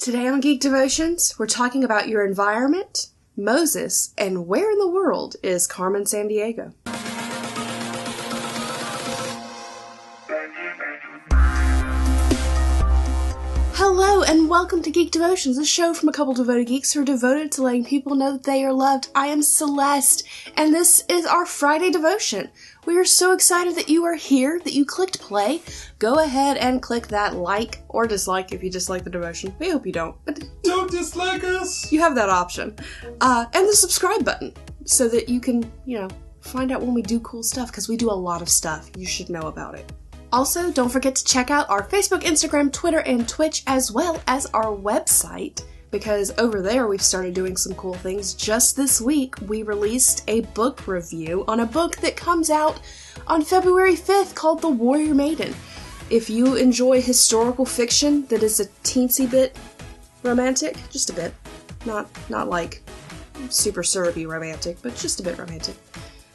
Today on Geek Devotions, we're talking about your environment, Moses, and where in the world is Carmen Sandiego? Hello and welcome to Geek Devotions, a show from a couple devoted geeks who are devoted to letting people know that they are loved. I am Celeste, and this is our Friday devotion. We are so excited that you are here, that you clicked play. Go ahead and click that like or dislike if you dislike the devotion. We hope you don't, but don't dislike us! You have that option. And the subscribe button, so that you can, find out when we do cool stuff, because we do a lot of stuff. You should know about it. Also, don't forget to check out our Facebook, Instagram, Twitter, and Twitch, as well as our website, because over there we've started doing some cool things. Just this week, we released a book review on a book that comes out on February 5th called The Warrior Maiden. If you enjoy historical fiction that is a teensy bit romantic, just a bit, not like super syrupy romantic, but just a bit romantic,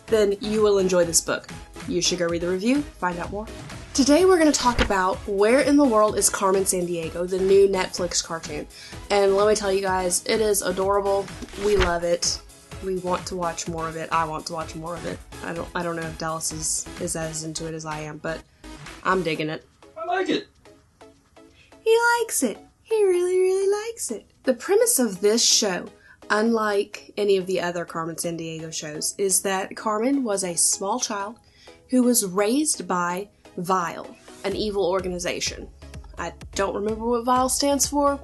then you will enjoy this book. You should go read the review, find out more. Today we're going to talk about Where in the World is Carmen Sandiego, the new Netflix cartoon. And let me tell you guys, it is adorable. We love it. We want to watch more of it. I want to watch more of it. I don't know if Dallas is as into it as I am, but I'm digging it. I like it. He likes it. He really, really likes it. The premise of this show, unlike any of the other Carmen Sandiego shows, is that Carmen was a small child who was raised by Vile, an evil organization. I don't remember what Vile stands for.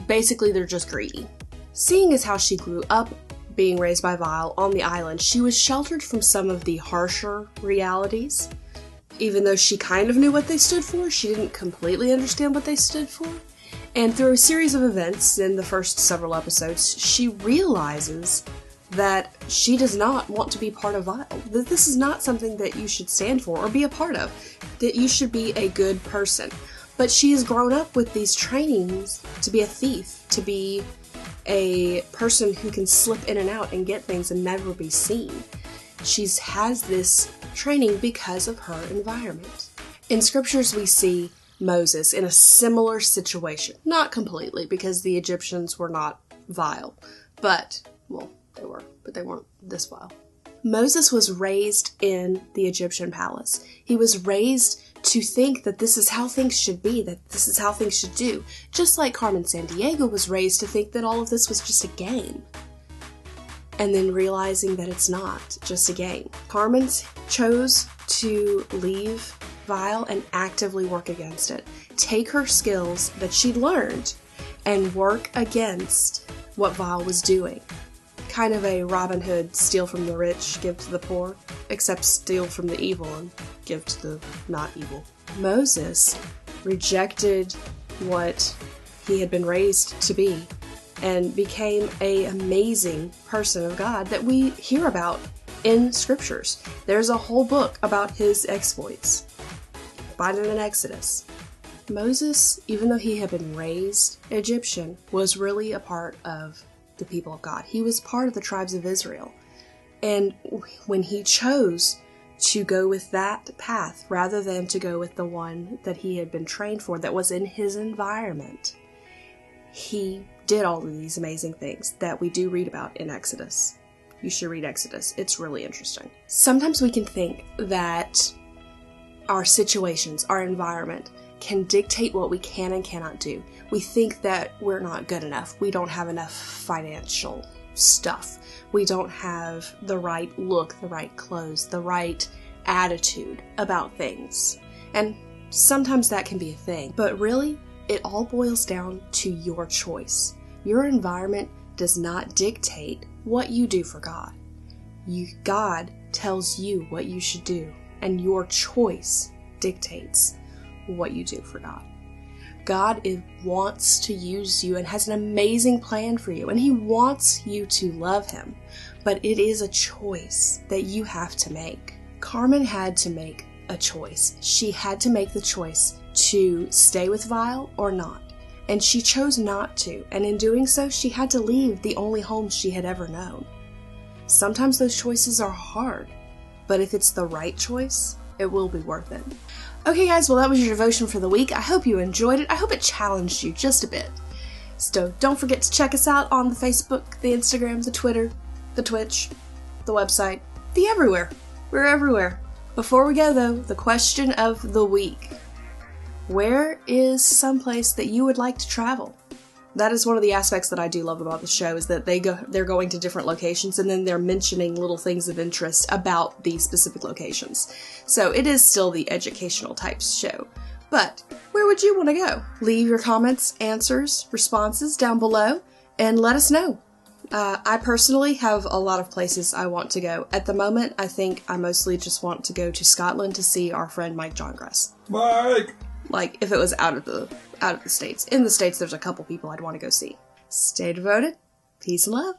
Basically, they're just greedy. Seeing as how she grew up being raised by Vile on the island, she was sheltered from some of the harsher realities. Even though she kind of knew what they stood for, she didn't completely understand what they stood for. And through a series of events in the first several episodes, she realizes that she does not want to be part of Vile. That this is not something that you should stand for or be a part of. That you should be a good person. But she has grown up with these trainings to be a thief, to be a person who can slip in and out and get things and never be seen. She has this training because of her environment. In scriptures we see Moses in a similar situation. Not completely, because the Egyptians were not vile. But, well, they weren't this vile. Moses was raised in the Egyptian palace. He was raised to think that this is how things should be, that this is how things should do. Just like Carmen Sandiego was raised to think that all of this was just a game. And then realizing that it's not just a game. Carmen chose to leave Vile and actively work against it. Take her skills that she'd learned and work against what Vile was doing. Kind of a Robin Hood, steal from the rich, give to the poor, except steal from the evil and give to the not evil. Moses rejected what he had been raised to be and became an amazing person of God that we hear about in scriptures. There's a whole book about his exploits. Find it in Exodus. Moses, even though he had been raised Egyptian, was really a part of the people of God. He was part of the tribes of Israel. And when he chose to go with that path rather than to go with the one that he had been trained for that was in his environment, he did all of these amazing things that we do read about in Exodus. You should read Exodus. It's really interesting. Sometimes we can think that our situations, our environment, can dictate what we can and cannot do. We think that we're not good enough. We don't have enough financial stuff. We don't have the right look, the right clothes, the right attitude about things. And sometimes that can be a thing. But really, it all boils down to your choice. Your environment does not dictate what you do for God. God tells you what you should do, and your choice dictates what you do for God. God wants to use you and has an amazing plan for you, and He wants you to love Him, but it is a choice that you have to make. Carmen had to make a choice. She had to make the choice to stay with Vile or not, and she chose not to, and in doing so, she had to leave the only home she had ever known. Sometimes those choices are hard, but if it's the right choice, it will be worth it. Okay guys, well that was your devotion for the week. I hope you enjoyed it. I hope it challenged you just a bit. So don't forget to check us out on the Facebook, the Instagram, the Twitter, the Twitch, the website, the everywhere. We're everywhere. Before we go, though, the question of the week. Where is someplace that you would like to travel? That is one of the aspects that I do love about the show, is that they're going to different locations and then they're mentioning little things of interest about these specific locations. So it is still the educational type show. But where would you want to go? Leave your comments, answers, responses down below and let us know. I personally have a lot of places I want to go. At the moment, I think I mostly just want to go to Scotland to see our friend Mike Johngrass. Mike! Like, if it was out of the States. In the States, there's a couple people I'd want to go see. Stay devoted. Peace and love.